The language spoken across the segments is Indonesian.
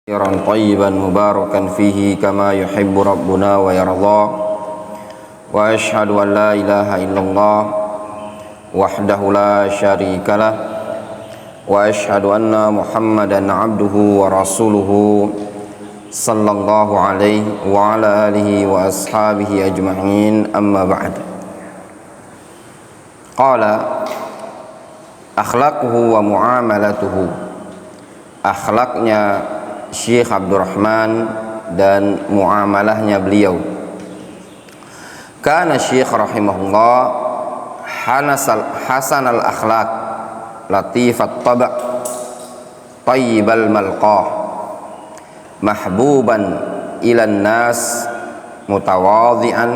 كثيرا طيبا مباركا فيه كما يحب ربنا ويرضى وأشهد أن لا إله إلا الله وحده لا شريك له وأشهد أن محمدا عبده ورسوله صلى الله عليه وعلى آله وأصحابه أجمعين أما بعد. قال أخلاقه ومعاملته, akhlaknya Syekh Abdurrahman dan muamalahnya beliau. Kana Syekh rahimahullah hasan al-akhlaq, latifat taba', tayyibal malqah, mahbuban ilan nas, mutawadhi'an,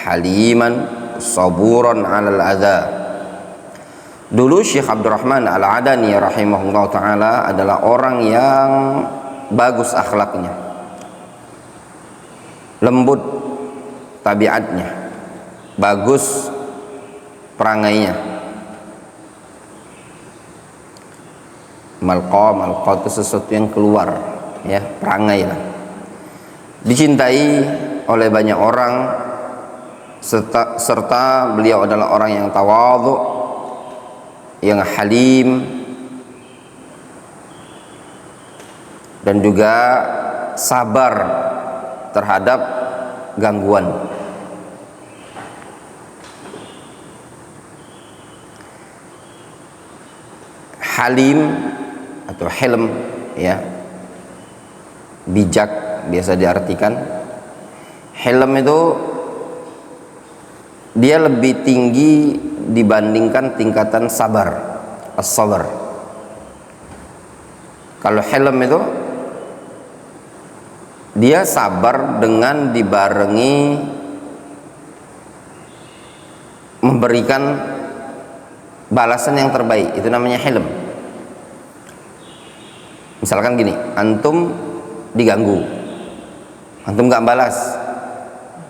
haliman, saburan 'alal adha. Dulu Syekh Abdurrahman Al-Adani rahimahullah ta'ala adalah orang yang bagus akhlaknya, lembut tabiatnya, bagus perangainya. Malqa itu sesuatu yang keluar, ya, perangai lah. Dicintai oleh banyak orang, serta beliau adalah orang yang tawadhu, yang halim, dan juga sabar terhadap gangguan. Halim atau hilm, ya, bijak biasa diartikan. Hilm itu dia lebih tinggi dibandingkan tingkatan sabar, as-sabar. Kalau hilm itu dia sabar dengan dibarengi memberikan balasan yang terbaik, itu namanya hilm. Misalkan gini, antum diganggu, antum gak balas,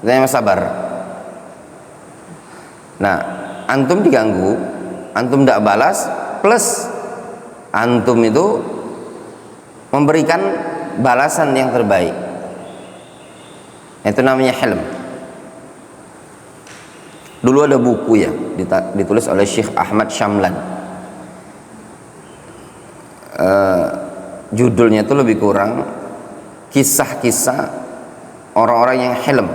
itu namanya sabar. Nah, antum diganggu, antum gak balas, plus antum itu memberikan balasan yang terbaik, itu namanya hilm. Dulu ada buku, ya, ditulis oleh Syekh Ahmad Syamlan. Judulnya itu lebih kurang kisah-kisah orang-orang yang hilm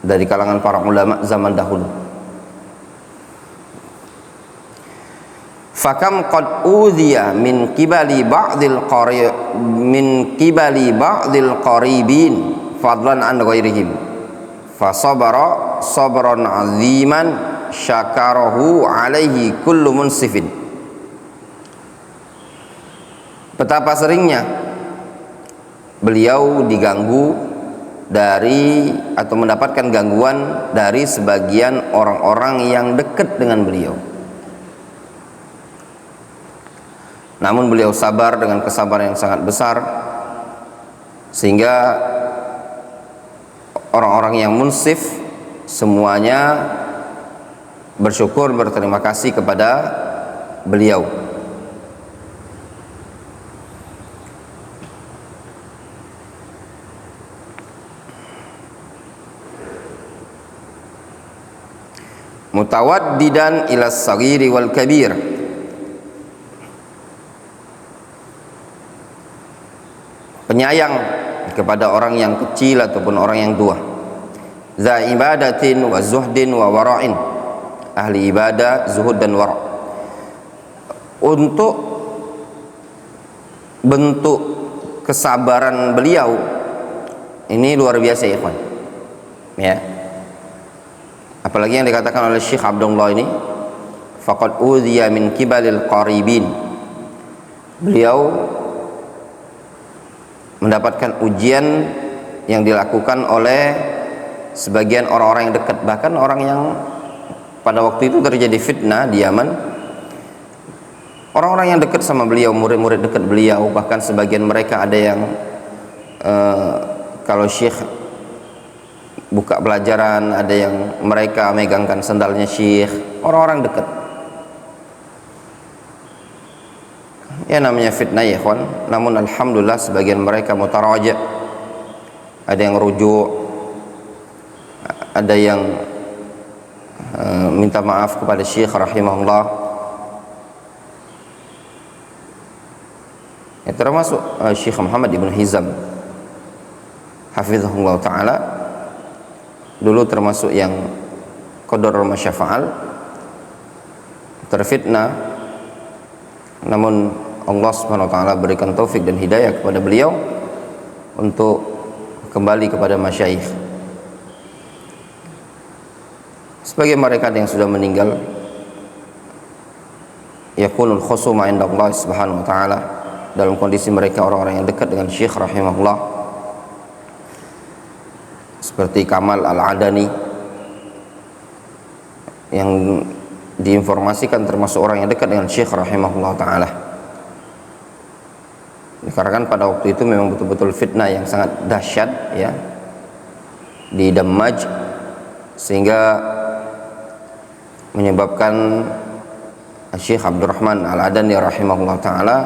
dari kalangan para ulama zaman dahulu. Fakam qad udhiya min qibali ba'dil qaribin fadlan an ghairihim fasabara sabran 'aziman syakarahu alaihi kullu munsifin. Betapa seringnya beliau diganggu dari atau mendapatkan gangguan dari sebagian orang-orang yang dekat dengan beliau, namun beliau sabar dengan kesabaran yang sangat besar, sehingga orang-orang yang munsif semuanya bersyukur, berterima kasih kepada beliau. Mutawaddidan ila as-saghiri wal kabir, penyayang kepada orang yang kecil ataupun orang yang tua. Za ibadatin wa zuhdin wa wara'in, ahli ibadah, zuhud dan wara'. Untuk bentuk kesabaran beliau ini luar biasa, ya ikhwan, ya. Apalagi yang dikatakan oleh Syekh Abdullah ini, faqad udhiya min kibalil qaribin, beliau mendapatkan ujian yang dilakukan oleh sebagian orang-orang yang dekat, bahkan orang yang pada waktu itu terjadi fitnah di Yaman. Orang-orang yang dekat sama beliau, murid-murid dekat beliau, bahkan sebagian mereka ada yang kalau Syekh buka pelajaran, ada yang mereka megangkan sendalnya Syekh, orang-orang dekat. Ya namanya fitnah ya ikhwan, namun alhamdulillah sebagian mereka mutaraja, ada yang rujuk, ada yang minta maaf kepada Syekh rahimahullah. Ya, termasuk Syekh Muhammad Ibn Hizam hafizahullah ta'ala, dulu termasuk yang qadar masyafa'al, terfitnah, namun Allah subhanahu wa ta'ala berikan taufik dan hidayah kepada beliau untuk kembali kepada masyayikh. Sebagai mereka yang sudah meninggal, yakunul khusuma inda Allah subhanahu wa ta'ala, dalam kondisi mereka orang-orang yang dekat dengan Syekh rahimahullah, seperti Kamal Al-Adani yang diinformasikan termasuk orang yang dekat dengan Syekh rahimahullah ta'ala. Dikarenakan pada waktu itu memang betul-betul fitnah yang sangat dahsyat ya di Damaj, sehingga menyebabkan Syekh Abdurrahman Al-Adani rahimahullah ta'ala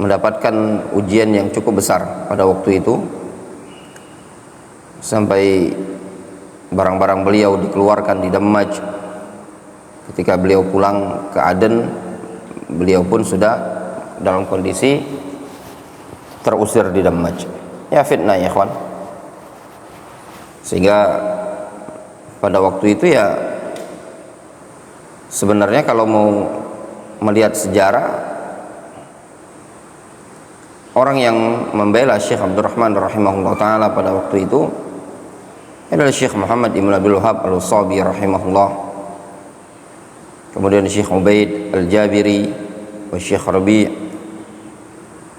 mendapatkan ujian yang cukup besar pada waktu itu, sampai barang-barang beliau dikeluarkan di Damaj. Ketika beliau pulang ke Aden, beliau pun sudah dalam kondisi terusir di Damaj. Ya fitnah ya ikhwan. Sehingga pada waktu itu ya sebenarnya kalau mau melihat sejarah, orang yang membela Syekh Abdurrahman rahimahullah ta'ala pada waktu itu adalah Syekh Muhammad Ibn Abdul Wahab Al-Usabi rahimahullah, kemudian Syekh Ubaid Al-Jabiri wa Syekh Rabi'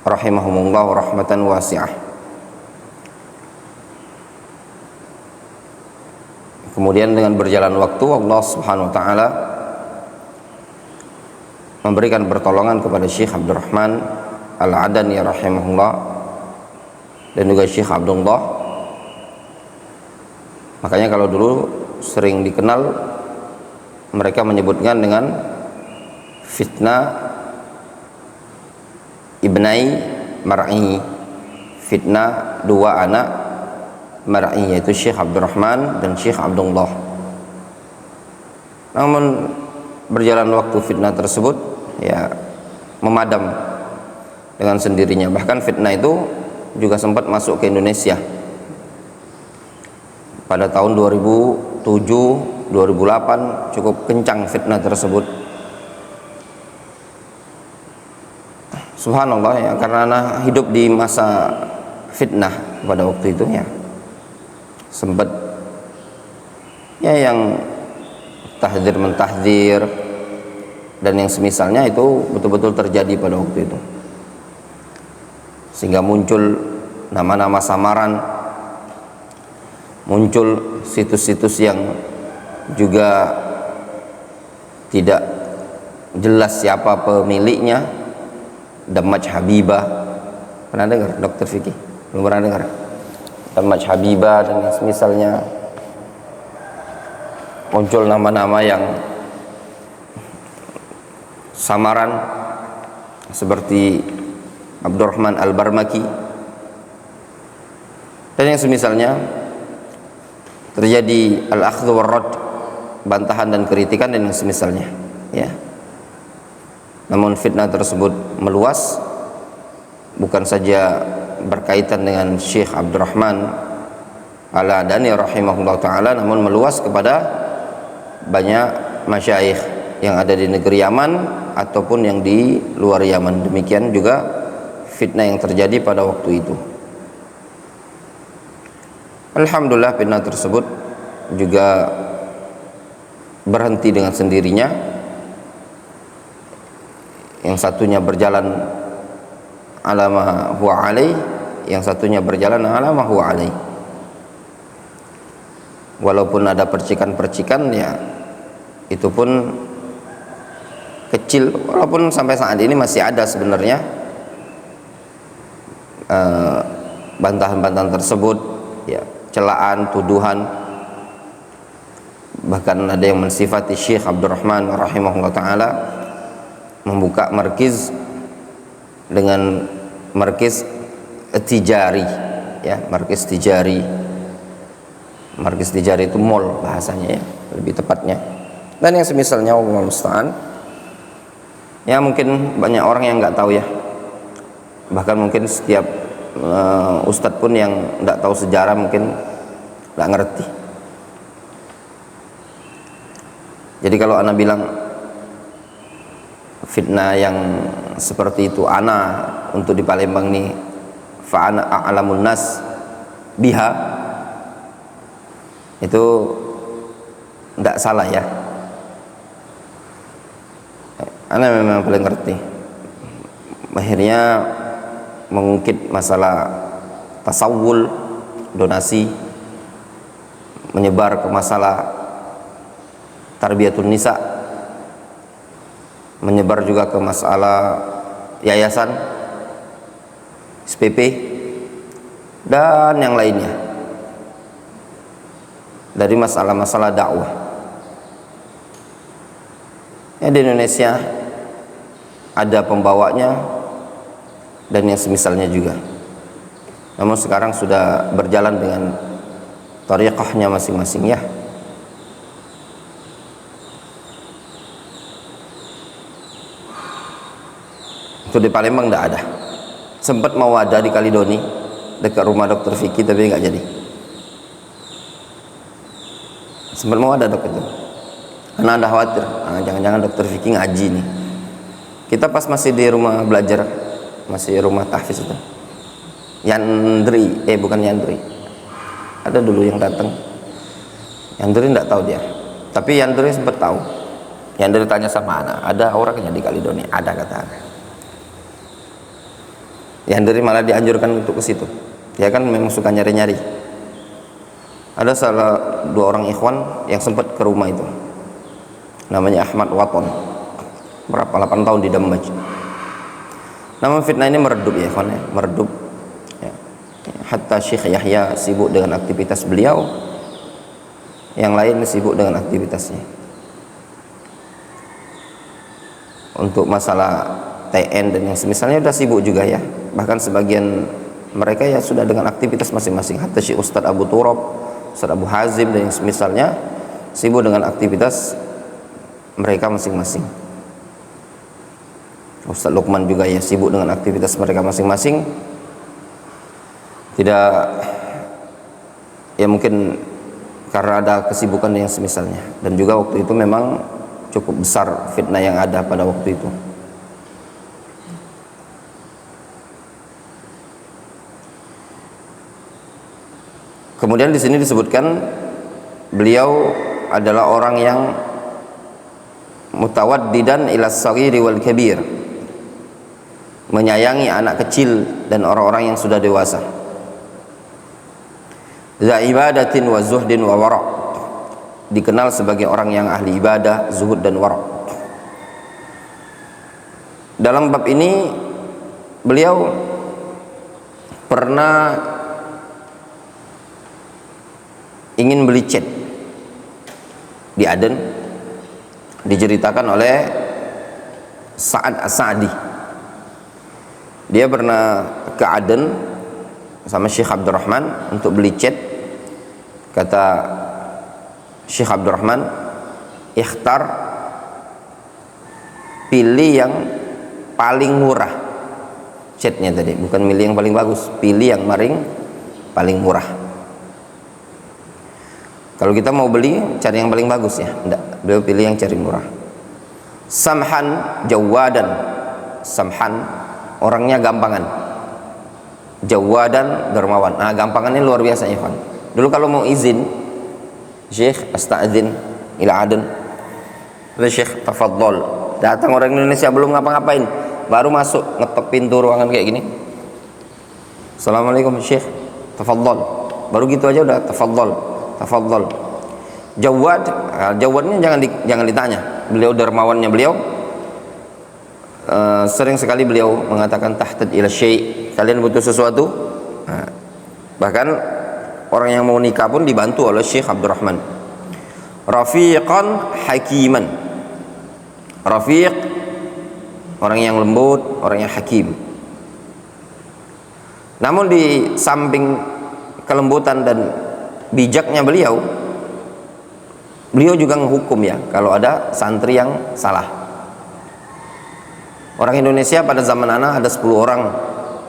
rahimahumullah rahmatan wasi'ah. Kemudian dengan berjalan waktu, Allah subhanahu wa ta'ala memberikan pertolongan kepada Syekh Abdurrahman Al-Adani rahimahullah dan juga Syekh Abdullah. Makanya kalau dulu sering dikenal, mereka menyebutkan dengan fitnah Ibnai Mar'i, fitnah dua anak Mar'i, yaitu Syekh Abdurrahman dan Syekh Abdullah. Namun berjalan waktu fitnah tersebut ya memadam dengan sendirinya. Bahkan fitnah itu juga sempat masuk ke Indonesia pada tahun 2007, 2008, cukup kencang fitnah tersebut. Subhanallah ya, karena hidup di masa fitnah pada waktu itu ya, sempat ya yang tahdzir mentahdzir dan yang semisalnya itu betul-betul terjadi pada waktu itu, sehingga muncul nama-nama samaran, muncul situs-situs yang juga tidak jelas siapa pemiliknya. Damaj Habibah, pernah dengar Dr. Fikih? Belum pernah dengar? Damaj Habibah dan yang semisalnya. Muncul nama-nama yang samaran seperti Abdurrahman Al-Barmaki dan yang semisalnya. Terjadi al-akhdhu war-rad, bantahan dan kritikan dan yang semisalnya ya. Namun fitnah tersebut meluas, bukan saja berkaitan dengan Syekh Abdurrahman Al-Adani rahimahullah ta'ala, namun meluas kepada banyak masyayikh yang ada di negeri Yaman ataupun yang di luar Yaman. Demikian juga fitnah yang terjadi pada waktu itu. Alhamdulillah fitnah tersebut juga berhenti dengan sendirinya. Yang satunya berjalan ala ma huwa alaih, yang satunya berjalan ala ma huwa alaih. Walaupun ada percikan-percikan ya itu pun kecil, walaupun sampai saat ini masih ada sebenarnya bantahan-bantahan tersebut ya, celaan, tuduhan, bahkan ada yang mensifati Syekh Abdurrahman rahimahullah ta'ala membuka markiz dengan markiz tijari, ya, markiz tijari. Markiz tijari itu mall bahasanya, ya, lebih tepatnya. Dan yang semisalnya, Wallahu musta'an. Ya, mungkin banyak orang yang nggak tahu, ya. Bahkan mungkin setiap ustadz pun yang nggak tahu sejarah mungkin nggak ngerti. Jadi kalau ana bilang fitnah yang seperti itu ana untuk di Palembang nih, fa ana a'lamun nas biha, itu tidak salah, ya. Ana memang paling ngerti. Akhirnya mengungkit masalah tasawul, donasi, menyebar ke masalah tarbiyatun nisa, menyebar juga ke masalah yayasan, SPP, dan yang lainnya, dari masalah-masalah dakwah. Ya, di Indonesia ada pembawanya dan yang semisalnya juga. Namun sekarang sudah berjalan dengan tariqahnya masing-masing, ya. Itu di Palembang tidak ada. Sempat mau ada di Kalidoni dekat rumah Dr. Vicky, tapi nggak jadi. Sempat mau ada dok itu, karena ada khawatir, jangan-jangan Dr. Vicky ngaji nih. Kita pas masih di rumah belajar, masih rumah tahfiz itu, Yandri, bukan Yandri, ada dulu yang datang. Yandri nggak tahu dia, tapi Yandri sempat tahu. Yandri tanya sama anak, ada orangnya di Kalidoni, ada kata anak. Yandri malah dianjurkan untuk ke situ. Dia kan memang suka nyari-nyari. Ada salah dua orang ikhwan yang sempat ke rumah itu, namanya Ahmad Waton, berapa 8 tahun di Dambaj. Namun fitnah ini meredup, ya ikhwan, ya, meredup, ya. Hatta Syekh Yahya sibuk dengan aktivitas beliau, yang lain sibuk dengan aktivitasnya. Untuk masalah TN dan yang semisalnya sudah sibuk juga, ya. Bahkan sebagian mereka ya sudah dengan aktivitas masing-masing. Hatta Syekh Ustadz Abu Turab, Ustadz Abu Hazim dan yang semisalnya sibuk dengan aktivitas mereka masing-masing. Ustadz Luqman juga ya sibuk dengan aktivitas mereka masing-masing. Tidak, ya mungkin karena ada kesibukan yang semisalnya. Dan juga waktu itu memang cukup besar fitnah yang ada pada waktu itu. Kemudian di sini disebutkan beliau adalah orang yang mutawaddidan ila saghiri wal kabir, menyayangi anak kecil dan orang-orang yang sudah dewasa. Za ibadatin wa zuhdin wa wara', dikenal sebagai orang yang ahli ibadah, zuhud dan wara'. Dalam bab ini beliau pernah ingin beli cat di Aden, diceritakan oleh Sa'ad As-Sa'di. Dia pernah ke Aden sama Syekh Abdurrahman untuk beli cat. Kata Syekh Abdurrahman, ikhtar, pilih yang paling murah catnya tadi, bukan milih yang paling bagus, pilih yang paling murah. Kalau kita mau beli, cari yang paling bagus, ya. Enggak, beliau pilih yang cari murah. Samhan jawadan, samhan orangnya gampangan, jawadan dermawan. Nah, gampangannya luar biasa, ya kan. Dulu kalau mau izin, Syekh astadzin ila Aden, Syekh tafadhol. Datang orang Indonesia belum ngapa-ngapain, baru masuk ngetok pintu ruangan kayak gini. Assalamualaikum Syekh, tafadhol. Baru gitu aja udah tafadhol. Tafadhol. Jawad, jawadnya jangan ditanya. Beliau dermawannya beliau. Sering sekali beliau mengatakan tahtad ila syai', kalian butuh sesuatu. Bahkan orang yang mau nikah pun dibantu oleh Syekh Abdurrahman. Rafiqan hakiman. Rafiq orang yang lembut, orang yang hakim. Namun di samping kelembutan dan bijaknya beliau juga menghukum ya kalau ada santri yang salah. Orang Indonesia pada zaman anak ada 10 orang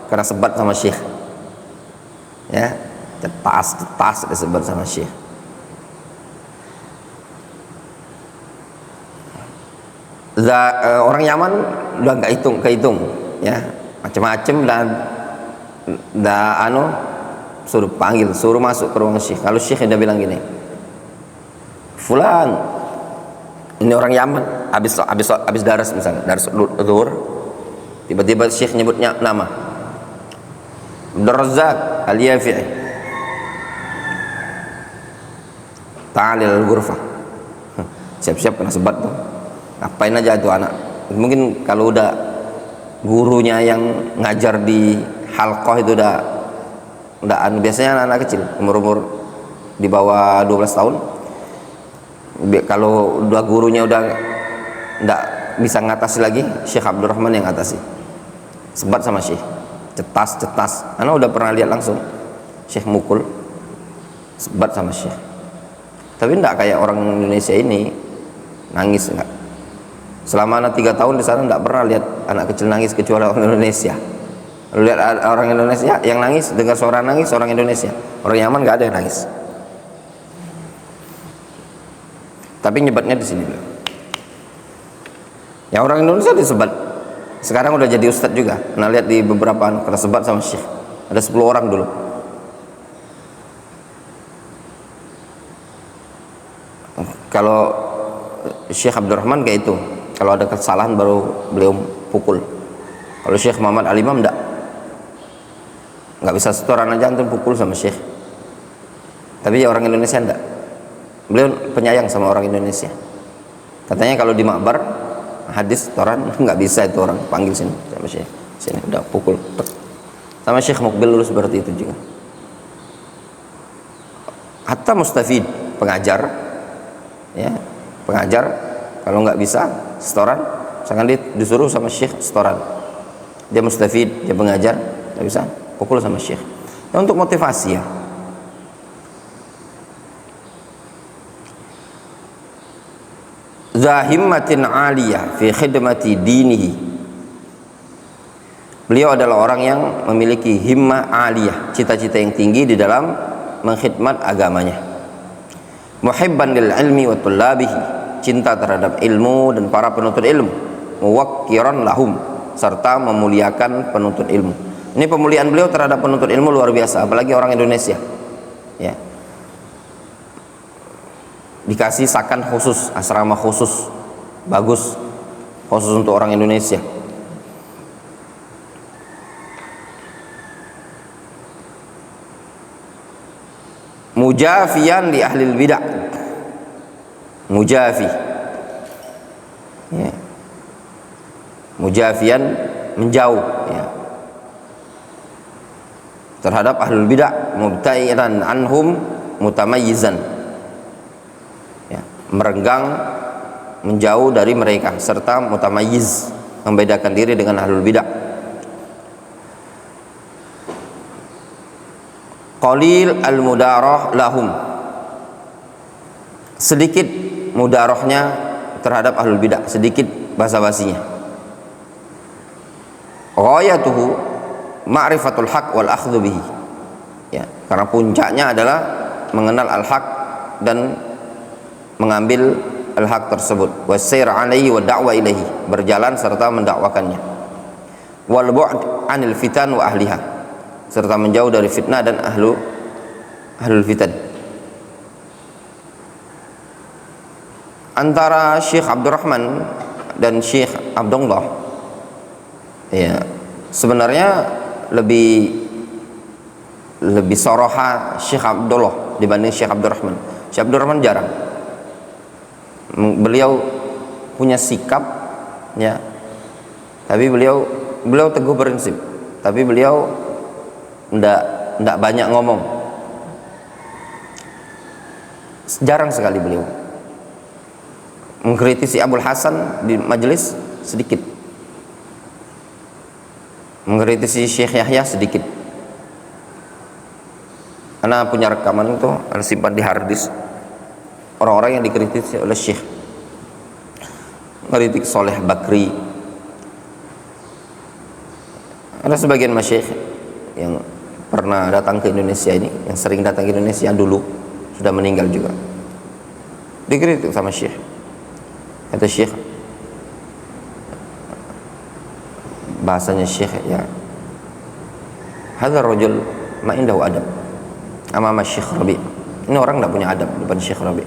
kena sebat sama syekh, ya, cetas disebat sama syekh. Orang Yaman udah nggak kehitung ya, macam-macam, dan suruh masuk ke ruang syekh. Kalau syekh udah bilang gini, fulan, ini orang Yaman, habis daras misalnya, daras zuhur, tiba-tiba syekh nyebutnya nama Abdul Razak Al-Yafi'i, ta'alil al-ghurfah, siap-siap kena sebat tuh. Ngapain aja tuh anak? Mungkin kalau udah gurunya yang ngajar di halqah itu udah biasanya anak-anak kecil umur di bawah 12 tahun, kalau udah gurunya udah nggak bisa ngatasi lagi, Syekh Abdul Rahman yang ngatasi, sebat sama syekh, cetas. Anak udah pernah lihat langsung syekh mukul, sebat sama syekh. Tapi enggak kayak orang Indonesia ini nangis, enggak. Selama anak 3 tahun di sana enggak pernah lihat anak kecil nangis kecuali orang Indonesia. Lihat orang Indonesia yang nangis, dengar suara nangis orang Indonesia. Orang Yaman enggak ada yang nangis. Tapi nyebatnya di sini. Ya orang Indonesia disebat. Sekarang udah jadi ustadz juga. Nah lihat di beberapa kena sebat sama syekh. Ada 10 orang dulu. Kalau Syekh Abdul Rahman kayak itu, kalau ada kesalahan baru beliau pukul. Kalau Syekh Muhammad Al-Imam nggak bisa setoran aja antum pukul sama syekh. Tapi ya orang Indonesia enggak. Beliau penyayang sama orang Indonesia. Katanya kalau di makbar hadis setoran nggak bisa, itu orang panggil sini sama syekh, sini udah pukul. Sama Syekh Mukbil dulu seperti itu juga. Hatta mustafid, pengajar, ya, pengajar kalau nggak bisa setoran, misalkan dia disuruh sama syekh setoran, dia mustafid, dia pengajar, nggak bisa, pukul sama syekh. Ya, untuk motivasi ya. Zahimmatin aliyah fi khidmati dinihi. Beliau adalah orang yang memiliki himmah aliyah, cita-cita yang tinggi di dalam mengkhidmat agamanya. Muhibban lil ilmi wa tullabihi, cinta terhadap ilmu dan para penuntut ilmu. Muwaqqiran lahum, serta memuliakan penuntut ilmu. Ini pemuliaan beliau terhadap penuntut ilmu luar biasa, apalagi orang Indonesia. Ya. Dikasih sakan khusus, asrama khusus, bagus, khusus untuk orang Indonesia. Mujafiyan di ahli bidah, mujafi, ya. Mujafiyan, menjauh, ya, terhadap ahlul bidah, mubta'iran anhum mutamayyizan, ya, merenggang, menjauh dari mereka, serta mutamayyiz, membedakan diri dengan ahlul bidah. Qalil al-mudarah lahum, sedikit mudarahnya terhadap ahlul bidah, sedikit basa-basinya. Ghayatuhu ma'rifatul haq wal akhdhu bihi, ya, karena puncaknya adalah mengenal al-haq dan mengambil al-haq tersebut, wasayr alaihi wa da'wa ilaihi, berjalan serta mendakwakannya, wal bu'd anil fitan wa ahliha, serta menjauh dari fitnah dan ahlul fitan. Antara Syekh Abdul Rahman dan Syekh Abdullah, ya, sebenarnya lebih soroha Syekh Abdullah dibanding Syekh Abdul Rahman. Syekh Abdul Rahman jarang. Beliau punya sikap, ya, tapi beliau teguh prinsip, tapi beliau ndak banyak ngomong, jarang sekali beliau mengkritisi Abul Hasan di majelis, sedikit. mengkritisi Syekh Yahya sedikit. Karena punya rekaman itu simpan di hard disk orang-orang yang dikritisi oleh Syekh. Kritik Soleh Bakri. Ada sebagian masyayikh yang pernah datang ke Indonesia ini, yang sering datang ke Indonesia dulu, sudah meninggal juga, dikritik sama Syekh. Kata Syekh, bahasanya Syekh, ya, hadzal rajul ma indahu adab amama Syekh Rabi. Ini orang tidak punya adab depan Syekh Rabi.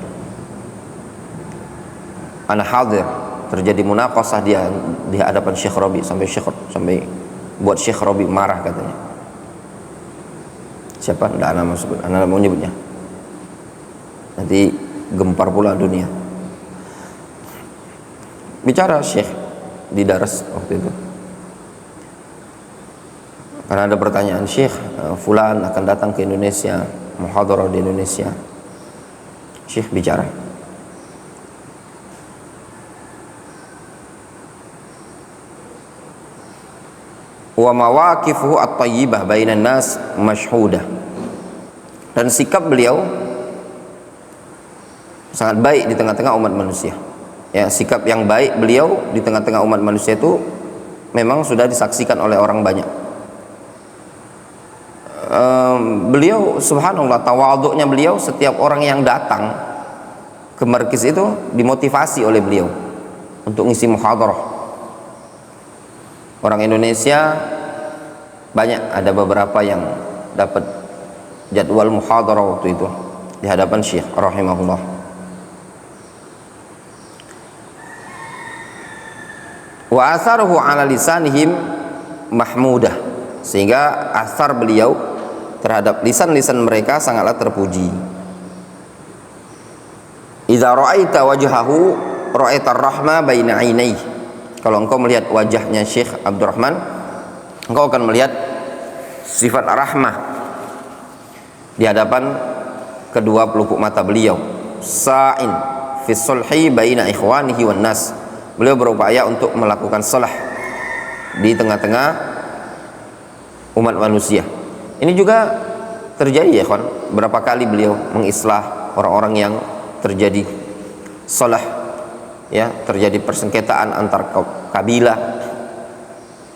Ana hadir, terjadi munaqashah dia di hadapan Syekh Rabi sampai buat Syekh Rabi marah katanya. Siapa? Tidak nama sebut, anak mau nyebutnya. Nanti gempar pula dunia. Bicara Syekh di daras waktu itu. Karena ada pertanyaan, Syekh, fulan akan datang ke Indonesia, muhadarah di Indonesia. Syekh bicara. Wa mawaqifuhu at-thayyibah bainan nas mashhudah. Dan sikap beliau sangat baik di tengah-tengah umat manusia. Ya, sikap yang baik beliau di tengah-tengah umat manusia itu memang sudah disaksikan oleh orang banyak. Beliau subhanallah, tawaduknya beliau, setiap orang yang datang ke markis itu dimotivasi oleh beliau untuk ngisi muhadarah. Orang Indonesia banyak, ada beberapa yang dapat jadwal muhadarah waktu itu di hadapan Syekh rahimahullah. Wa atharuhu ala lisanihim mahmudah, sehingga asar beliau terhadap lisan-lisan mereka sangatlah terpuji. Idza ra'aita wajhahu ra'aita ar-rahma baina 'ainaihi. Kalau engkau melihat wajahnya Syekh Abdurrahman, engkau akan melihat sifat rahmah di hadapan kedua pelupuk mata beliau. Sa'in fi sulhi baina ikhwanihi wan nas. Beliau berupaya untuk melakukan salah di tengah-tengah umat manusia. Ini juga terjadi ya kawan. Berapa kali beliau mengislah orang-orang yang terjadi salah, ya, terjadi persengketaan antar kabilah,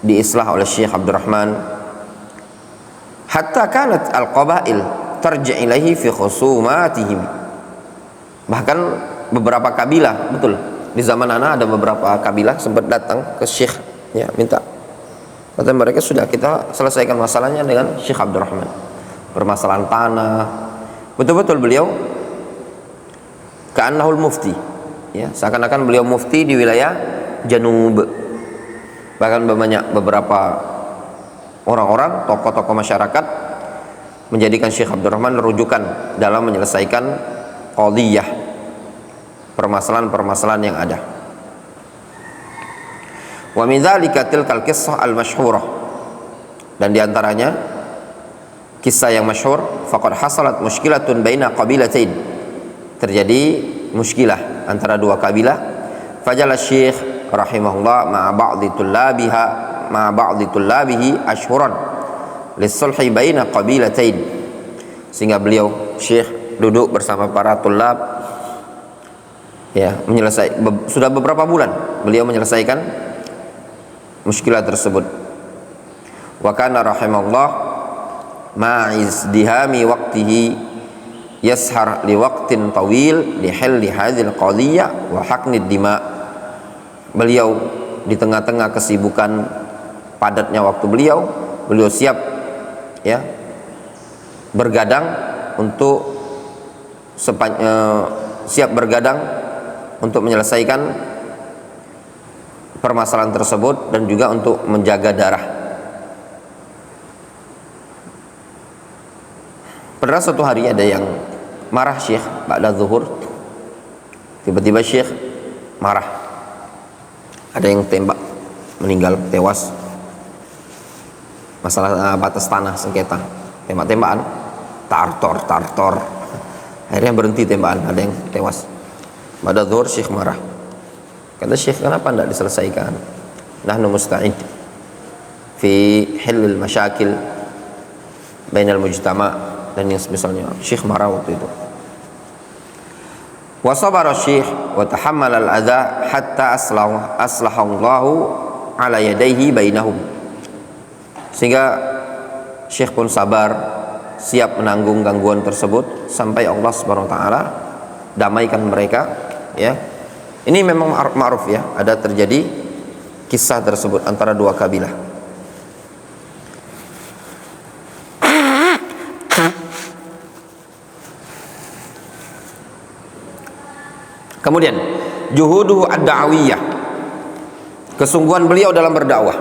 diislah oleh Syekh Abdurrahman. Hatta kanat al-qabail tarji' ilaihi fi khusumatihim. Bahkan beberapa kabilah, betul, di zaman ana ada beberapa kabilah sempat datang ke Syekh, ya, minta, kata mereka, sudah kita selesaikan masalahnya dengan Syekh Abdurrahman, permasalahan tanah. Betul-betul beliau ka'annahul mufti, ya, seakan-akan beliau mufti di wilayah Janub. Bahkan banyak beberapa orang-orang, tokoh-tokoh masyarakat menjadikan Syekh Abdurrahman rujukan dalam menyelesaikan qadhiyah, permasalahan-permasalahan yang ada. Wa min dzalika tilkal qissah al-masyhurah, dan diantaranya kisah yang masyhur, faqad hasalat mushkilatun baina qabilatain, terjadi muskilah antara dua kabilah. Fajala Syekh rahimahullah ma'a ba'di tullabihi ashhuran lis-sulhi baina qabilatain, sehingga beliau Syekh duduk bersama para tullab, ya, sudah beberapa bulan beliau menyelesaikan muskilah tersebut. Wa kana rahimahullah ma'izdihami waqtihi yashar li waqtin tawil li halli hadhil qadhiyah wa haqnid dima. Beliau di tengah-tengah kesibukan padatnya waktu beliau siap, ya, bergadang untuk menyelesaikan permasalahan tersebut dan juga untuk menjaga darah. Pernah suatu hari ada yang marah Syekh ba'da zuhur, tiba-tiba Syekh marah, ada yang tembak, meninggal, tewas, masalah batas tanah sengketa, tembak-tembakan, tartor, akhirnya berhenti tembakan, ada yang tewas. Ba'da zuhur Syekh marah, kata Syekh, kenapa tidak diselesaikan? Nahnu musta'id fi hilil masyakil bainal mujtama dan yang semisalnya. Syekh marah waktu itu. Wa sabara Syekh wa tahammal al-adha hatta aslahallahu ala yadayhi bainahum. Sehingga Syekh pun sabar, siap menanggung gangguan tersebut sampai Allah Subhanahu wa taala damaikan mereka, ya. Ini memang ma'ruf ya, ada terjadi kisah tersebut antara dua kabilah. Kemudian juhuduhu ad-da'wiyah, kesungguhan beliau dalam berdakwah.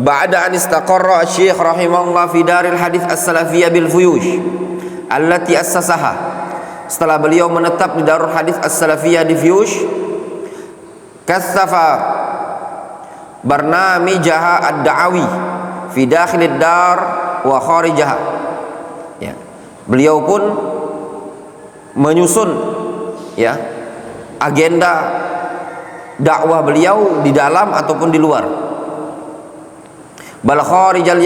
Ba'da an istaqarra Syekh rahimahullah fi daril hadits as-salafiyah bil fuyush allati assasaha, setelah beliau menetap di darul hadits as-salafiyah di Fuyush, katsafa barnamijaha ad-da'awi fi dakhilid dar wa kharijaha, ya. Beliau pun menyusun, ya, agenda dakwah beliau di dalam ataupun di luar. Bal kharijal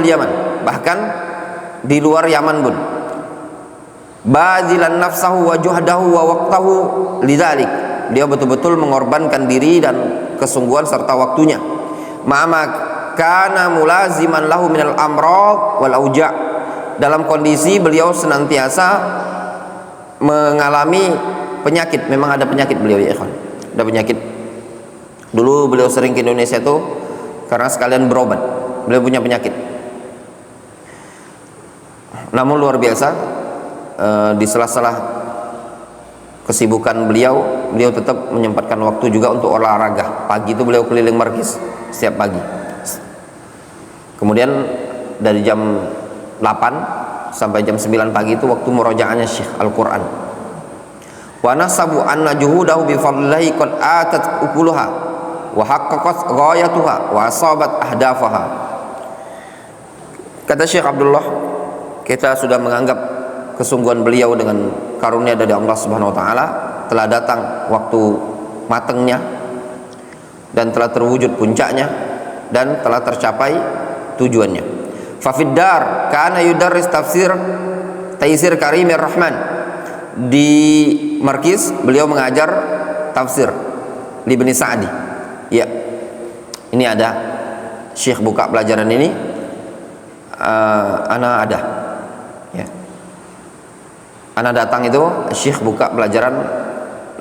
Yaman, bahkan di luar Yaman pun. Badzilan nafsahu wa juhdahu wa waqtahu lidzalik, beliau betul-betul mengorbankan diri dan kesungguhan serta waktunya. Ma'ama kana mulaziman lahu minal amrad wal auja', dalam kondisi beliau senantiasa mengalami penyakit. Memang ada penyakit beliau, ya ikhwan, ada penyakit. Dulu beliau sering ke Indonesia tuh karena sekalian berobat. Beliau punya penyakit. Namun luar biasa, di sela-sela kesibukan beliau tetap menyempatkan waktu juga untuk olahraga. Pagi itu beliau keliling markis setiap pagi. Kemudian dari jam 8 sampai jam 9 pagi itu waktu murojaahnya Syekh Al-Quran. Wa nasabu anna juhudahu bi fadlillahi qad atat ukuluha wa haqqaqat ghayatuha wa asabat ahdafaha. Kata Syekh Abdullah, kita sudah menganggap kesungguhan beliau dengan karunia dari Allah Subhanahu wa taala telah datang waktu matengnya dan telah terwujud puncaknya dan telah tercapai tujuannya. Fa fid dar kana yudarris tafsir Taisir Karimir Rahman. Di markis beliau mengajar tafsir Ibnu Sa'di. Ya, ini ada Syekh buka pelajaran ini, ana ada, ya. Ana datang itu Syekh buka pelajaran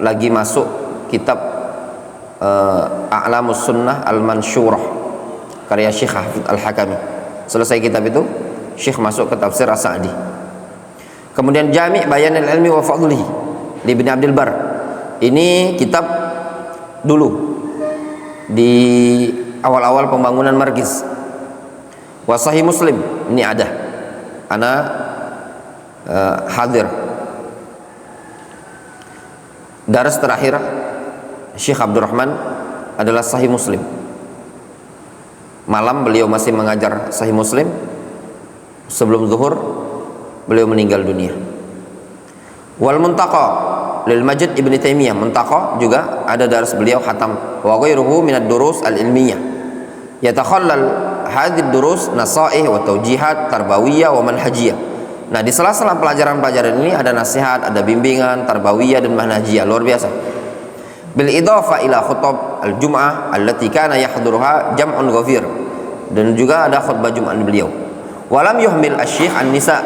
lagi masuk kitab A'lamus Sunnah Al-Mansyurah karya Syekh Hafidz Al-Hakami. Selesai kitab itu Syekh masuk ke tafsir As-Sa'di. Kemudian Jami' Bayanil Ilmi wa Fadlihi di Ibnu Abdul Bar. Ini kitab dulu di awal-awal pembangunan markis. Wa Sahih Muslim, ini ada, ana hadir. Daras terakhir Syekh Abdurrahman adalah Sahih Muslim. Malam beliau masih mengajar Sahih Muslim. Sebelum zuhur beliau meninggal dunia. Wal Muntaqa lil Majd Ibn Taimiyah, Muntaqa juga ada daras beliau khatam. Wa ghairuhu min ad-durus al-ilmiyah yatakhallal hadhihi ad-durus nasaih wa tawjihat tarbawiyah wa manhajiyah. Nah, di sela-sela pelajaran-pelajaran ini ada nasihat, ada bimbingan tarbawiyah dan manhajiyah, luar biasa. Bil idafa ila khutab al-jum'ah allati kana yahduruha jam'un ghafir, dan juga ada khutbah Jumat beliau. Walam yuhmil asy-syekh an-nisa.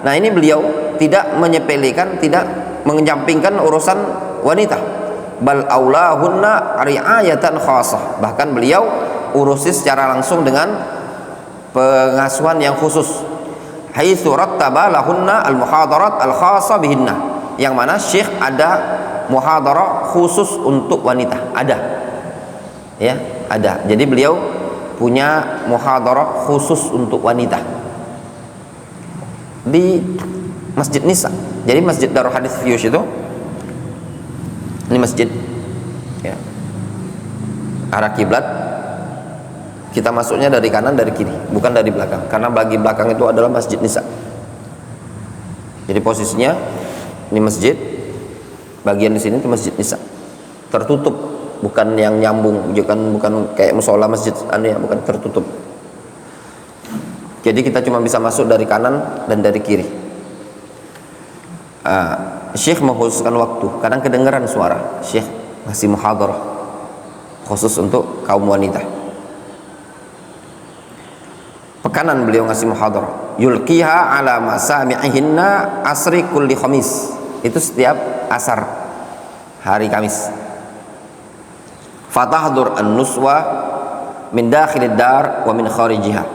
Nah, ini beliau tidak menyepelekan, tidak mengenyampingkan urusan wanita. Bal aulahunna ri'ayatan khassah. Bahkan beliau urusi secara langsung dengan pengasuhan yang khusus. Haitsu rattaba lahunna al-muhadarat al-khassah bihinna. Yang mana Syekh ada muhadarah khusus untuk wanita, ada. Ya, ada. Jadi beliau punya muhadarah khusus untuk wanita di Masjid Nisa. Jadi Masjid Darul Hadits Fuyush itu, ini masjid, ya, arah kiblat. Kita masuknya dari kanan, dari kiri, bukan dari belakang, karena bagi belakang itu adalah Masjid Nisa. Jadi posisinya ini masjid, bagian di sini itu Masjid Nisa, tertutup, bukan yang nyambung, bukan kayak musola masjid, bukan, tertutup. Jadi kita cuma bisa masuk dari kanan dan dari kiri. Syekh mengkhususkan waktu, kadang kedengaran suara Syekh ngasih muhadarah khusus untuk kaum wanita. Pekanan beliau ngasih muhadarah, yulqiha ala masami'ihinna asri kulli khamis. Itu setiap asar hari Kamis. Fatahdur an-nuswa min dakhilid dar wa min kharijiha.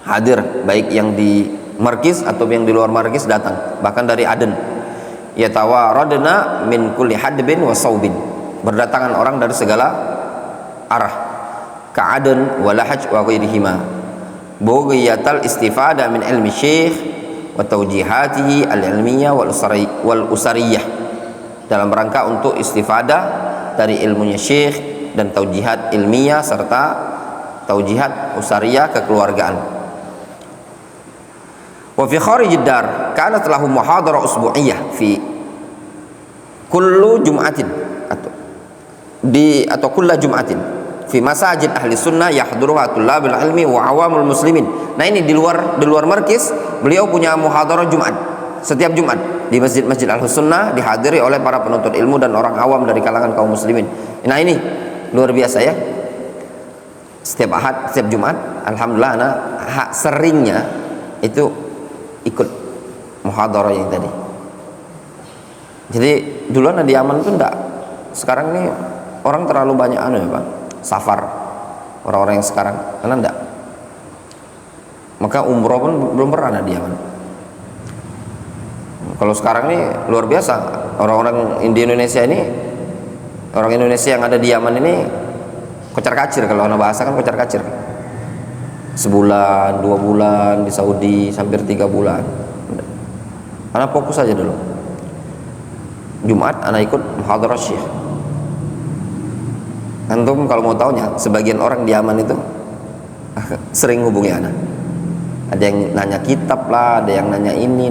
Hadir baik yang di markis atau yang di luar markis datang, bahkan dari Aden. Yatawaradna min kulli hadbin wa saubin. Berdatangan orang dari segala arah. Ka Aden wa Lahaj wa ghairihima. Bughiyatal istifada min ilmi syekh wa tawjihatihi al-ilmiyah wal usariyah. Dalam rangka untuk istifadah dari ilmunya syekh dan taujihat ilmiah serta taujihat usariyah kekeluargaan. Wa fi kharijid dar kanat lahu muhadarah usbu'iyah fi kullu jum'atin atau kulla jum'atin fi masajid ahli sunnah yahduruha tullabul ilmi wa awamul muslimin. Nah ini di luar markis beliau punya muhadarah Jumat setiap Jumat di masjid-masjid ahli sunnah, dihadiri oleh para penuntut ilmu dan orang awam dari kalangan kaum muslimin. Nah ini luar biasa ya. Setiap Ahad, setiap Jumat, alhamdulillah anak seringnya itu ikut muhadarah yang tadi. Jadi dulu di Yaman itu enggak. Sekarang ini orang terlalu banyak ya Pak, safar orang-orang yang sekarang, karena enggak. Maka umroh pun belum pernah ada di Yaman. Kalau sekarang ini luar biasa, orang-orang di Indonesia ini, orang Indonesia yang ada di Yaman ini kocar-kacir, kalau anak bahasa kan kocar-kacir. Sebulan, 2 bulan di Saudi, hampir 3 bulan. Anak fokus saja dulu. Jumat anak ikut muhadarah Syekh. Antum kalau mau taunya, sebagian orang di Yaman itu sering hubungi anak. Ada yang nanya kitab lah, ada yang nanya ini.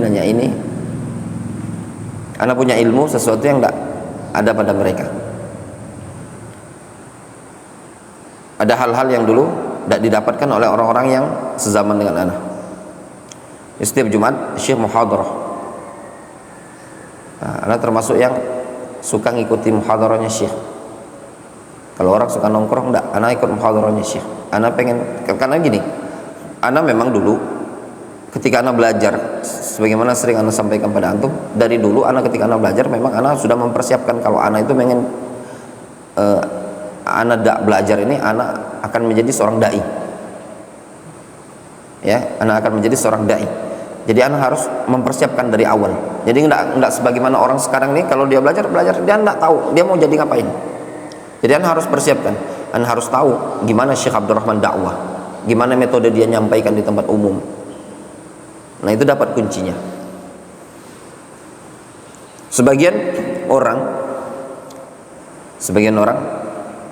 Anak punya ilmu sesuatu yang tidak ada pada mereka. Ada hal-hal yang dulu tidak didapatkan oleh orang-orang yang sezaman dengan anak. Setiap Jumat Syekh muhadarah. Anak termasuk yang suka ngikuti muhadarahnya Syekh. Kalau orang suka nongkrong enggak, anak ikut muhadarahnya Syekh. Anak pengen, karena gini, anak memang dulu ketika anak belajar, sebagaimana sering anak sampaikan pada antum, dari dulu anak ketika anak belajar memang anak sudah mempersiapkan kalau anak itu pengen anak belajar ini, anak akan menjadi seorang dai. Ya, anak akan menjadi seorang dai. Jadi anak harus mempersiapkan dari awal. Jadi enggak sebagaimana orang sekarang nih, kalau dia belajar dia enggak tahu dia mau jadi ngapain. Jadi anak harus persiapkan. Anak harus tahu gimana Syekh Abdurrahman dakwah, gimana metode dia nyampaikan di tempat umum. Nah, itu dapat kuncinya. Sebagian orang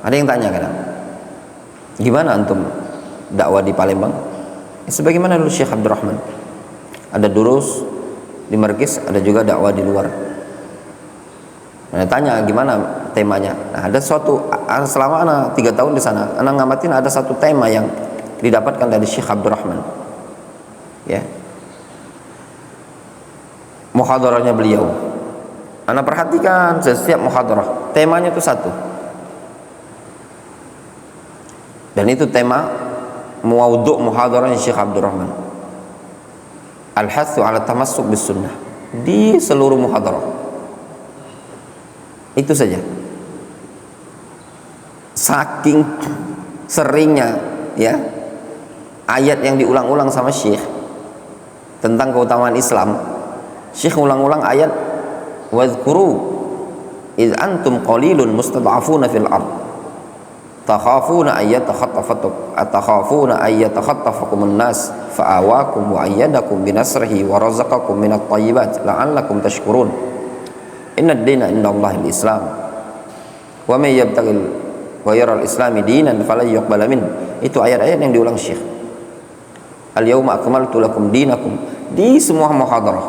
ada yang tanya kadang, gimana antum dakwah di Palembang? Sebagaimana dulu Syekh Abdurrahman, ada durus di markis, ada juga dakwah di luar. Nah, tanya gimana temanya. Nah, ada suatu, selama anak 3 tahun di sana, anak ngamatin ada satu tema yang didapatkan dari Syekh Abdurrahman. Ya, muhadarahnya beliau. Anak perhatikan setiap muhadarah, temanya itu satu. Dan itu tema muwadhu' muhadarahnya Syekh Abdurrahman. Al-hathu ala tamassuk bis sunnah. Di seluruh muhadarah. Itu saja. Saking seringnya ya ayat yang diulang-ulang sama Syekh tentang keutamaan Islam, Syekh ulang-ulang ayat wadhkuru iz antum qalilun mustad'afuna fil ard takhafuna ayyatakhattafakum an-nas fa'awakum wa ayyadakum binasrihi wa razaqakum minat thayyibat la'allakum tashkurun. Inna ad-dina indallahi al-islam wa may yabtaghil ghayra al-islami dinan falan yuqbala min. Itu ayat-ayat yang diulang Syekh. Al-yauma akmaltu lakum dinakum. Di semua muhadarah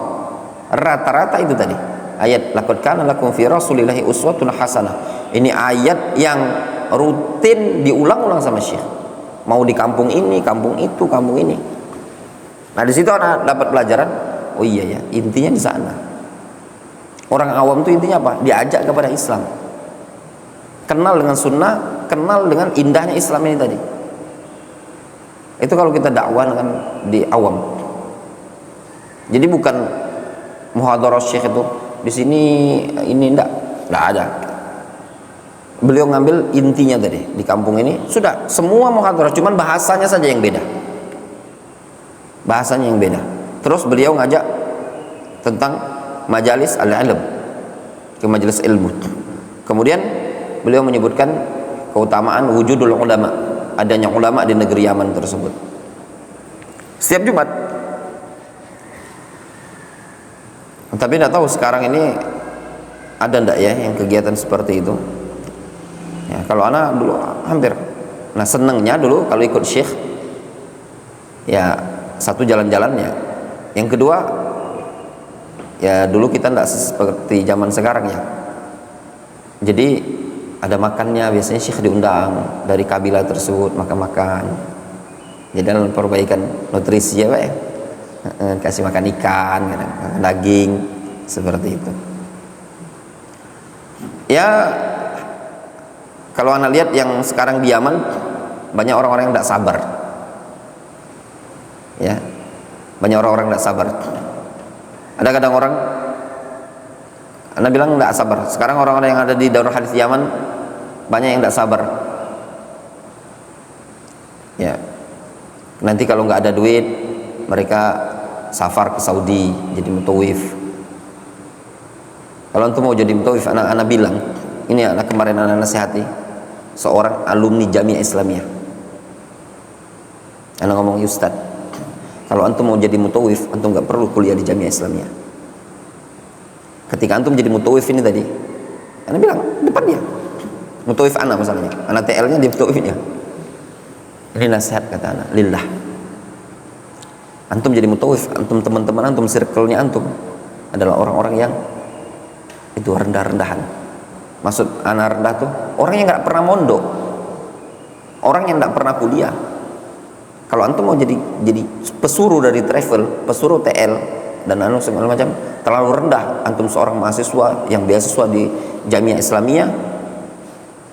rata-rata itu tadi ayat laqad kana lakum fi rasulillahi uswatun hasanah. Ini ayat yang rutin diulang-ulang sama Syekh, mau di kampung ini, kampung itu, kampung ini. Nah di situ anak dapat pelajaran, oh iya ya, intinya di sana. Orang awam itu intinya apa? Diajak kepada Islam, kenal dengan sunnah, kenal dengan indahnya Islam ini tadi. Itu kalau kita dakwah dengan di awam. Jadi bukan muhadharah syekh itu di sini ini enggak ada. Beliau ngambil intinya tadi di kampung ini sudah semua muhadharah, cuman bahasanya saja yang beda. Bahasanya yang beda. Terus beliau ngajak tentang majalis al-ilm, ke majelis ilmu. Kemudian beliau menyebutkan keutamaan wujudul ulama, adanya ulama di negeri Yaman tersebut. Setiap Jumat. Tapi tidak tahu sekarang ini ada ndak ya yang kegiatan seperti itu. Ya, kalau anak dulu hampir. Nah senengnya dulu kalau ikut syekh, ya satu jalan-jalannya. Yang kedua, ya dulu kita tidak seperti zaman sekarang ya. Jadi ada makannya, biasanya syekh diundang dari kabilah tersebut makan-makan. Jadi dalam perbaikan nutrisi ya Pak ya, kasih makan ikan, makan daging, seperti itu. Ya kalau anak lihat yang sekarang di Yaman banyak orang-orang yang tidak sabar. Ya, banyak orang-orang tidak sabar. Ada kadang orang, anda bilang tidak sabar. Sekarang orang-orang yang ada di Darul Hadis Yaman banyak yang tidak sabar. Ya, nanti kalau nggak ada duit, mereka safar ke Saudi jadi mutawif. Kalau antum mau jadi mutawif, anak-anak bilang, ini anak kemarin anak nasihati seorang alumni Jamiah Islamiyah. Anak ngomong, Ustaz, kalau antum mau jadi mutawif, antum nggak perlu kuliah di Jamiah Islamiyah. Ketika antum jadi mutawif ini tadi, anak bilang depannya mutawif anak masalahnya, anak TL-nya dia mutawifnya. Ini nasihat kata anak, lillah. Antum jadi mutawif, antum teman-teman antum, circle-nya antum adalah orang-orang yang itu rendah-rendahan. Maksud anak rendah tuh orang yang nggak pernah mondok, orang yang nggak pernah kuliah. Kalau antum mau jadi pesuruh dari travel, pesuruh TL dan anu segala macam, terlalu rendah. Antum seorang mahasiswa yang beasiswa di Jamiah Islamiyah,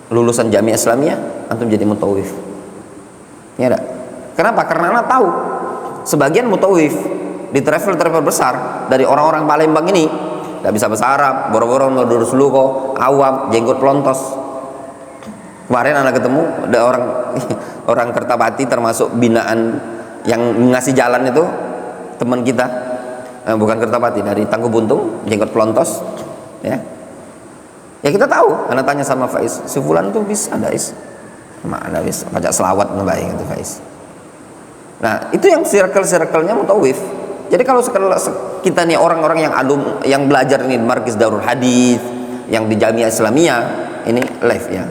lulusan Jamiah Islamiyah, antum jadi mutawif. Ya enggak? Kenapa? Karena anak tahu sebagian mutawif di travel besar dari orang-orang Palembang ini tidak bisa bahasa Arab, boro-boro ngurus luko, awam, jenggot pelontos. Kemarin anak ketemu ada orang Kertapati termasuk binaan yang ngasih jalan itu teman kita, bukan Kertapati, dari Tangguh Buntung, jenggot pelontos, ya. Ya kita tahu, anak tanya sama Faiz, si Fulan tuh bisa ada is, mana bis, baca selawat ngebayang itu Faiz. Nah itu yang circle-nya mutawif. Jadi kalau kita nih orang-orang yang belajar ini di Markis Darul Hadis, yang di Jamiah Islamiyah ini live ya.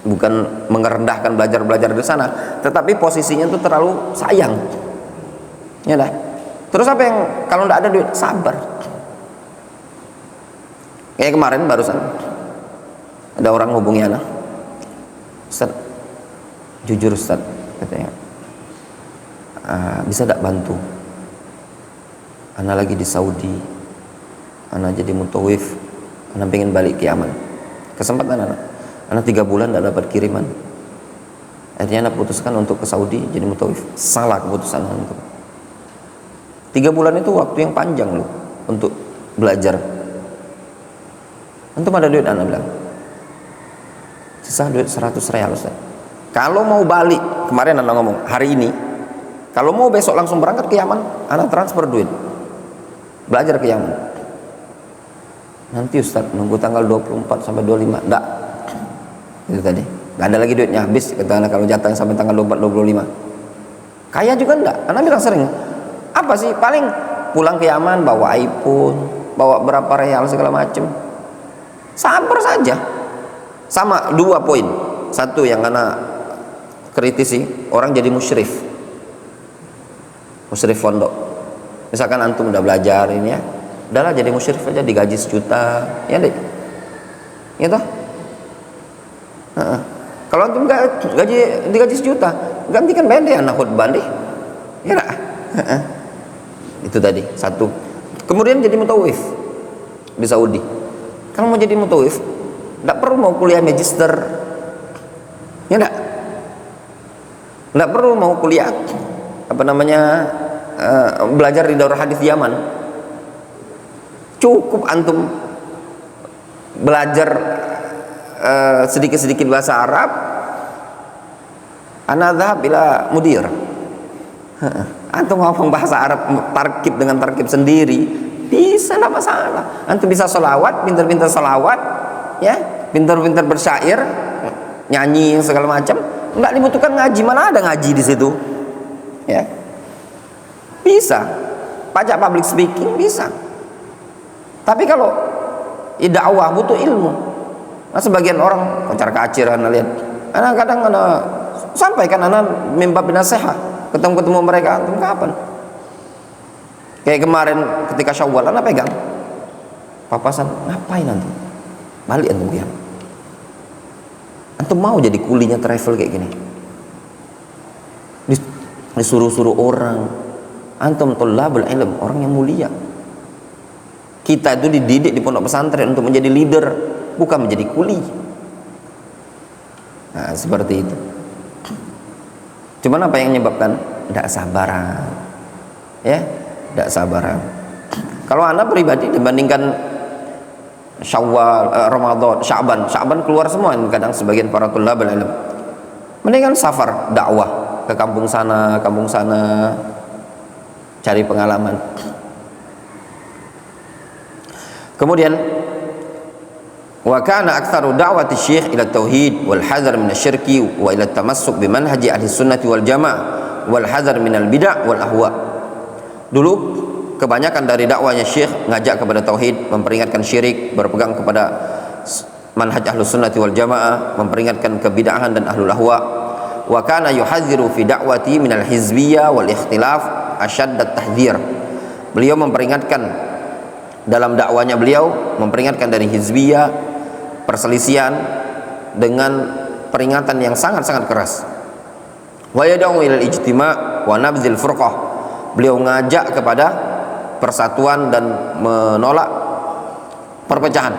Bukan merendahkan belajar di sana, tetapi posisinya itu terlalu sayang. Ya dah. Terus apa yang kalau tidak ada duit, sabar. Kayak kemarin barusan ada orang hubungi anak, Ustaz, jujur Ustaz, katanya, bisa tidak bantu? Anak lagi di Saudi, anak jadi mutawif, anak pengen balik ke Yaman. Kesempatan anak 3 bulan tidak dapat kiriman. Akhirnya anak putuskan untuk ke Saudi jadi mutawif. Salah keputusan itu. 3 bulan itu waktu yang panjang loh untuk belajar. Antum ada duit, anak bilang sisa duit 100 real Ustaz. Kalau mau balik, kemarin anak ngomong hari ini, kalau mau besok langsung berangkat ke Yaman, anak transfer duit belajar ke Yaman. Nanti Ustaz nunggu tanggal 24 sampai 25. Enggak, itu tadi nggak ada lagi duitnya, habis kata anak kalau jatahnya sampai tanggal 24-25. Kaya juga enggak, anak bilang sering, apa sih paling pulang ke Yaman bawa iPhone, bawa berapa real segala macem. Sabar saja. Sama 2 poin. Satu yang anak kritisi, orang jadi musyrif pondok. Misalkan antum udah belajar ini ya, udahlah jadi musyrif aja, digaji 1 juta ya deh, ya toh. Kalau antum digaji 1 juta, gantikan bayar deh anak khutbah deh, ya enggak? Itu tadi satu. Kemudian jadi mutawif di Saudi. Kalau mau jadi mutawif tidak perlu mau kuliah magister, ya tidak perlu mau kuliah belajar di Darul Hadis Yaman. Cukup antum belajar sedikit-sedikit bahasa Arab. Ana dhahab ila mudir. Antum ngomong bahasa Arab tarkib dengan tarkib sendiri, bisa, lah masalah. Antum bisa sholawat, pintar-pintar sholawat, ya, pintar-pintar bersyair, nyanyi segala macam. Enggak dibutuhkan ngaji, mana ada ngaji di situ, ya. Bisa, pajak public speaking bisa. Tapi kalau dakwah butuh ilmu. Nah, sebagian orang kocar-kacir, anda lihat. Anak kadang sampaikan anak mimba binasehat, ketemu mereka, antum kapan? Kayak kemarin ketika Syawal, anak pegang papasan, ngapain antum? Balik antum kiam. Antum mau jadi kulinya travel kayak gini? Disuruh-suruh orang. Antum tolabul ilm, orang yang mulia. Kita itu dididik di pondok pesantren untuk menjadi leader, bukan menjadi kuli. Nah, seperti itu. Cuman apa yang menyebabkan? Tidak sabaran, ya, tidak sabaran. Kalau anak pribadi dibandingkan Syawal, Ramadan, Sya'ban keluar semua. Kadang sebagian para tulabul ilm mendingan safar dakwah ke kampung sana, cari pengalaman. Kemudian wa kana aktsaru da'wati syekh ila tauhid wal hadar min asyirki wa ila tamassuk bi manhaji ahli sunnati wal jamaah wal hadar min al bid'ah wal ahwa. Dulu kebanyakan dari dakwanya syekh ngajak kepada tauhid, memperingatkan syirik, berpegang kepada manhaj ahli sunnati wal jamaah, memperingatkan kebid'ahan dan ahlul ahwa. Wa kana yuhadziru fi da'wati min al hizbiyyah wal ikhtilaf asyaddat tahdhir. Beliau memperingatkan dalam dakwanya, beliau memperingatkan dari hizbiyah, perselisihan, dengan peringatan yang sangat-sangat keras. Wa yad'u ila al-ijtima' wa nabdhil furqah. Beliau ngajak kepada persatuan dan menolak perpecahan.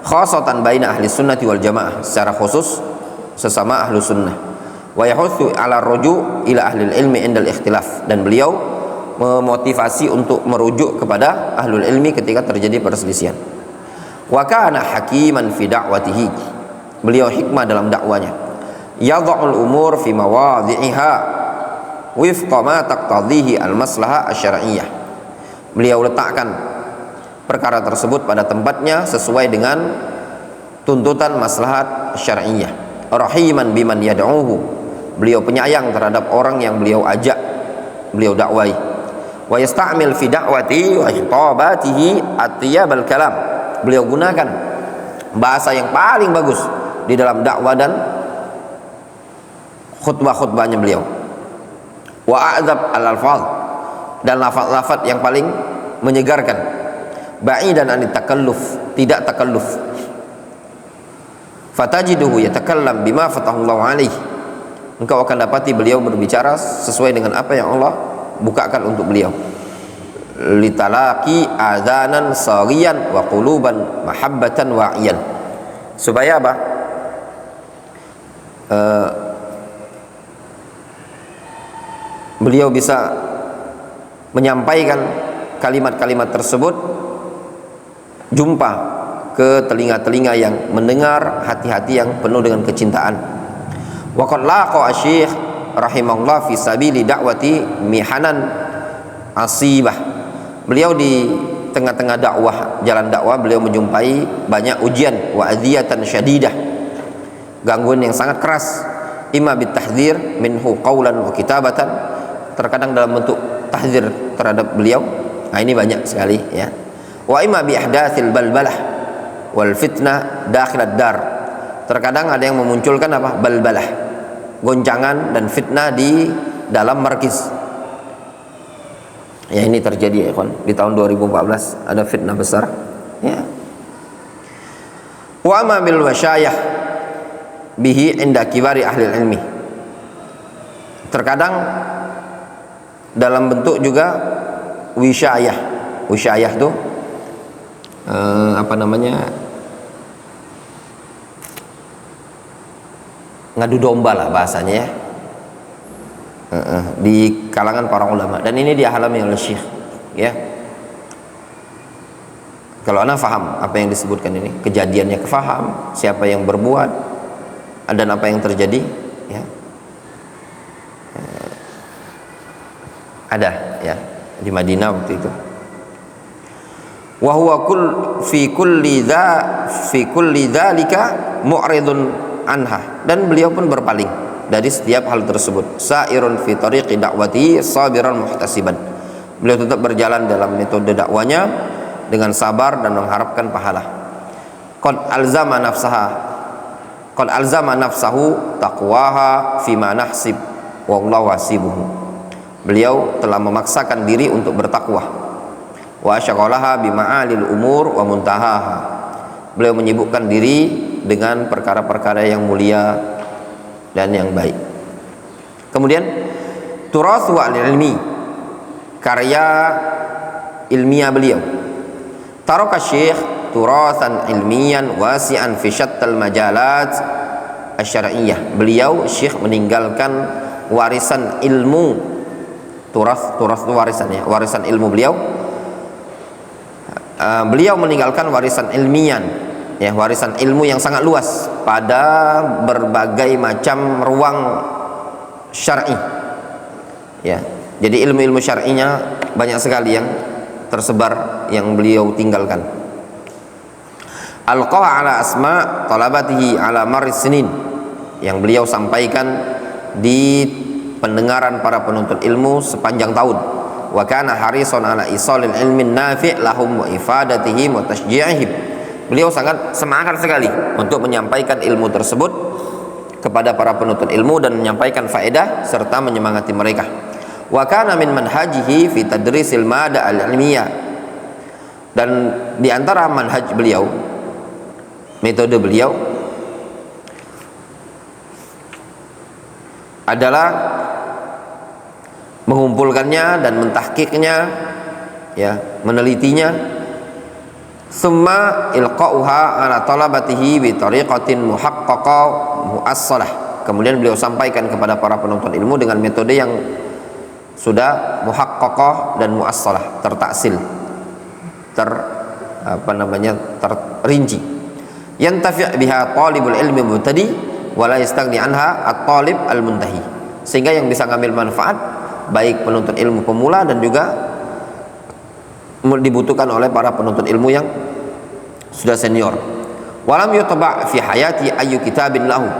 Khasatan baina ahli sunnati wal jamaah, secara khusus sesama ahlu sunnah. Wa yahutsu ala ruju' ila ahli ilmi indal ikhtilaf, dan beliau memotivasi untuk merujuk kepada ahlul ilmi ketika terjadi perselisihan. Wa kana hakiman fi da'watihi. Beliau hikmah dalam dakwanya. Yadha'ul umur fi mawadhi'iha wifqa ma taqtadhihi al-maslahah asy-syar'iyyah. Beliau letakkan perkara tersebut pada tempatnya sesuai dengan tuntutan maslahat syar'iyyah. Rahiman biman yad'uhu. Beliau penyayang terhadap orang yang beliau ajak, beliau dakwai. Wa yasta'mil fi da'wati wa khitabatihi atyabal kalam. Beliau gunakan bahasa yang paling bagus di dalam dakwah dan khutbah-khutbahnya beliau. Wa a'dzab al-alfaz, dan lafaz-lafaz yang paling menyegarkan. Ba'idan anit takalluf, tidak takalluf. Fatajiduhu yatakallam bima fatahallahu alaihi. Engkau akan dapati beliau berbicara sesuai dengan apa yang Allah bukakan untuk beliau. Litalaqi adzanan saghiyan wa quluban mahabbatan wa'iyan. Supaya apa? Beliau bisa menyampaikan kalimat-kalimat tersebut jumpa ke telinga-telinga yang mendengar, hati-hati yang penuh dengan kecintaan. Wa qad laqa asy-syekh rahimahullah fi sabili da'wati mihanan asibah. Beliau di tengah-tengah dakwah, jalan dakwah, beliau menjumpai banyak ujian, wa adhiyatan syadidah, gangguan yang sangat keras. Imma bitahdzir minhu qaulan wa kitabatan, terkadang dalam bentuk tahdzir terhadap beliau. Nah, ini banyak sekali, ya. Wa imma bi ihdatsil balbalah wal fitnah dakhilad dar. Terkadang ada yang memunculkan apa? Balbalah, goncangan dan fitnah di dalam markis. Ya, ini terjadi, ya kawan. Di tahun 2014 ada fitnah besar, ya. Wa ma bil wasyayah bihi inda kibari ahli ilmi. Terkadang dalam bentuk juga wisyayah. Wisyayah tuh apa namanya, ngadu domba lah bahasanya ya, di kalangan para ulama, dan ini dialami oleh Syekh ya. Kalau ana faham apa yang disebutkan ini, kejadiannya kefaham, siapa yang berbuat dan apa yang terjadi ya, ada ya di Madinah waktu itu. Wa huwa fi kulli dzalika mu'ridun anha, dan beliau pun berpaling dari setiap hal tersebut. Sa'irun fi tariqi da'wati sabiran muhtasiban, beliau tetap berjalan dalam metode dakwanya dengan sabar dan mengharapkan pahala. Qad alzama nafsahu taqwaha fima nahsib wallahu hasibuhu, beliau telah memaksakan diri untuk bertakwa. Wa asyghalaha bima'alil umur wa muntahaha, beliau menyibukkan diri dengan perkara-perkara yang mulia dan yang baik. Kemudian turathu al-ilmi, karya ilmiah beliau. Taraka Syekh turathan ilmiyan wasi'an fi syattal majalat asy-syar'iyyah, beliau Syekh meninggalkan warisan ilmu. Turas itu warisan ya, warisan ilmu beliau. Beliau meninggalkan warisan ilmian ya, warisan ilmu yang sangat luas pada berbagai macam ruang syar'i ya. Jadi ilmu-ilmu syar'inya banyak sekali yang tersebar yang beliau tinggalkan. Alqaha ala asma talabatihi ala maris sinin, yang beliau sampaikan di pendengaran para penuntut ilmu sepanjang tahun. Wa kana harisan ala isalil ilmin nafi' lahum wa ifadatihi wa tashji'ihim, beliau sangat semangat sekali untuk menyampaikan ilmu tersebut kepada para penuntut ilmu dan menyampaikan faedah serta menyemangati mereka. Wa kana min manhajihi fi tadrisil mada al-ilmiyah, dan di antara manhaj beliau, metode beliau adalah mengumpulkannya dan mentahqiqnya ya, menelitinya. Summa ilqa'uha ala talabatihi bi tariqatin muhaqqaqah muassalah, kemudian beliau sampaikan kepada para penuntut ilmu dengan metode yang sudah muhaqqaqah dan muassalah, tertaksil, terrinci. Yantafi' biha talibul ilmi mubtadi wa la yastaghni anha at-talib al-muntahi, sehingga yang bisa ngambil manfaat baik penuntut ilmu pemula dan juga dibutuhkan oleh para penuntut ilmu yang sudah senior. Walam yutba' fi hayati ayyu kitabin lahu,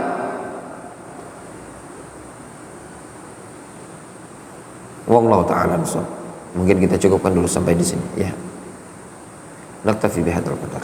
wallahu ta'ala bisawab. Mungkin kita cukupkan dulu sampai di sini ya. Naktafi bihadzal qadar.